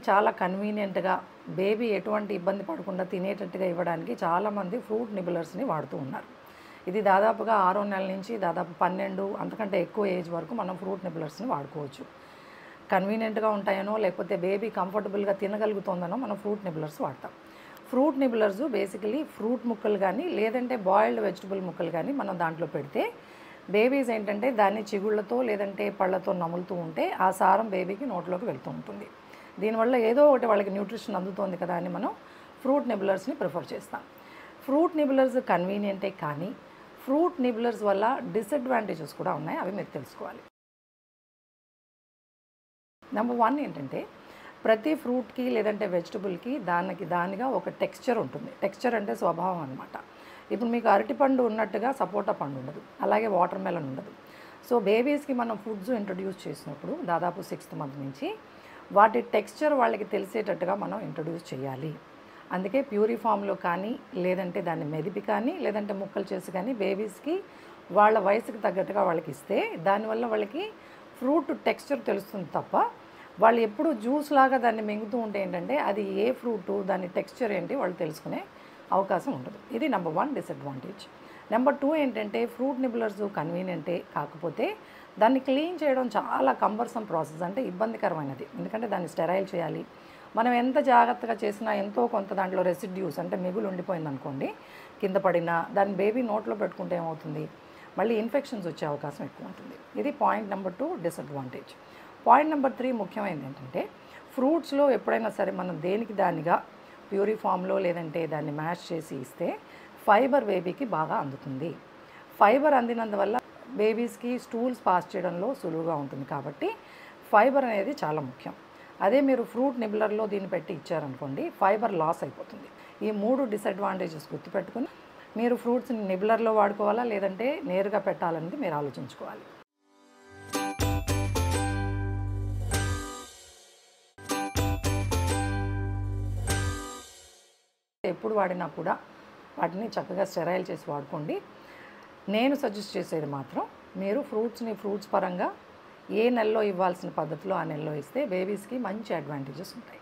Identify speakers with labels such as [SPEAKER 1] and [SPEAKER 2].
[SPEAKER 1] చాలా కన్వీనియంట్గా బేబీ ఎటువంటి ఇబ్బంది పడకుండా తినేటట్టుగా ఇవ్వడానికి చాలామంది ఫ్రూట్ నిబులర్స్ని వాడుతూ ఉన్నారు. ఇది దాదాపుగా 6వ నెల నుంచి దాదాపు 12 అంతకంటే ఎక్కువ ఏజ్ వరకు మనం ఫ్రూట్ నిబులర్స్ని వాడుకోవచ్చు. కన్వీనియంట్గా ఉంటాయనో లేకపోతే బేబీ కంఫర్టబుల్గా తినగలుగుతుందనో మనం ఫ్రూట్ నిబులర్స్ వాడతాం. ఫ్రూట్ నిబులర్స్ బేసికలీ ఫ్రూట్ ముక్కలు కానీ లేదంటే బాయిల్డ్ వెజిటబుల్ ముక్కలు కానీ మనం దాంట్లో పెడితే బేబీస్ ఏంటంటే దాన్ని చిగుళ్ళతో లేదంటే పళ్ళతో నములుతూ ఉంటే ఆ సారం బేబీకి నోట్లోకి వెళ్తూ ఉంటుంది. దీనివల్ల ఏదో ఒకటి వాళ్ళకి న్యూట్రిషన్ అందుతోంది కదా అని మనం ఫ్రూట్ నిబులర్స్ని ప్రిఫర్ చేస్తాం. ఫ్రూట్ నిబులర్స్ కన్వీనియంటే కానీ ఫ్రూట్ నిబులర్స్ వల్ల డిసడ్వాంటేజెస్ కూడా ఉన్నాయి. అవి మీరు తెలుసుకోవాలి. నెంబర్ 1 ఏంటంటే ప్రతి ఫ్రూట్కి లేదంటే వెజిటబుల్కి దానిగా ఒక టెక్స్చర్ ఉంటుంది. టెక్స్చర్ అంటే స్వభావం అనమాట. ఇప్పుడు మీకు అరటిపండు ఉన్నట్టుగా సపోటా పండు ఉండదు, అలాగే వాటర్ మెలన్ ఉండదు. సో బేబీస్కి మనం ఫుడ్స్ ఇంట్రడ్యూస్ చేసినప్పుడు దాదాపు 6th మంత్ నుంచి వాటి టెక్స్చర్ వాళ్ళకి తెలిసేటట్టుగా మనం ఇంట్రడ్యూస్ చేయాలి. అందుకే ప్యూరీ ఫామ్లో కానీ లేదంటే దాన్ని మెదిపి కానీ లేదంటే ముక్కలు చేసి కానీ బేబీస్కి వాళ్ళ వయసుకి తగ్గట్టుగా వాళ్ళకి ఇస్తే దానివల్ల వాళ్ళకి ఫ్రూట్ టెక్స్చర్ తెలుస్తుంది తప్ప వాళ్ళు ఎప్పుడు జ్యూస్ లాగా దాన్ని మింగుతూ ఉంటే ఏంటంటే అది ఏ ఫ్రూటు దాని టెక్స్చర్ ఏంటి వాళ్ళు తెలుసుకునే అవకాశం ఉండదు. ఇది నెంబర్ 1 డిసడ్వాంటేజ్. నెంబర్ 2 ఏంటంటే ఫ్రూట్ నిబులర్స్ కన్వీనియంటే కాకపోతే దాన్ని క్లీన్ చేయడం చాలా కంబర్సమ్ ప్రాసెస్, అంటే ఇబ్బందికరమైనది. ఎందుకంటే దాన్ని స్టెరైల్ చేయాలి. మనం ఎంత జాగ్రత్తగా చేసినా ఎంతో కొంత దాంట్లో రెసిడ్యూస్ అంటే మిగులు ఉండిపోయింది అనుకోండి, కింద పడినా దాన్ని బేబీ నోట్లో పెట్టుకుంటే ఏమవుతుంది, మళ్ళీ ఇన్ఫెక్షన్స్ వచ్చే అవకాశం ఎక్కువ ఉంటుంది. ఇది point number 2 disadvantage. Point number 3 ముఖ్యమైనది ఏంటంటే ఫ్రూట్స్లో ఎప్పుడైనా సరే మనం దేనికి దానిగా ప్యూరీ ఫామ్లో లేదంటే దాన్ని మ్యాష్ చేసి ఇస్తే ఫైబర్ బేబీకి బాగా అందుతుంది. ఫైబర్ అందినందువల్ల బేబీస్కి స్టూల్స్ పాస్ చేయడంలో సులువుగా ఉంటుంది. కాబట్టి ఫైబర్ అనేది చాలా ముఖ్యం. అదే మీరు ఫ్రూట్ నిబులర్లో దీన్ని పెట్టి ఇచ్చారనుకోండి, ఫైబర్ లాస్ అయిపోతుంది. ఈ 3 డిసడ్వాంటేజెస్ గుర్తుపెట్టుకుని మీరు ఫ్రూట్స్ని నిబులర్లో వాడుకోవాలా లేదంటే నేరుగా పెట్టాలనేది మీరు ఆలోచించుకోవాలి. ఎప్పుడు వాడినా కూడా వాటిని చక్కగా స్టెరైల్ చేసి వాడుకోండి. నేను సజెస్ట్ చేసేది మాత్రం మీరు ఫ్రూట్స్ పరంగా ఏ నెలలో ఇవ్వాల్సిన పద్ధతిలో ఆ నెలలో ఇస్తే బేబీస్కి మంచి అడ్వాంటేజెస్ ఉంటాయి.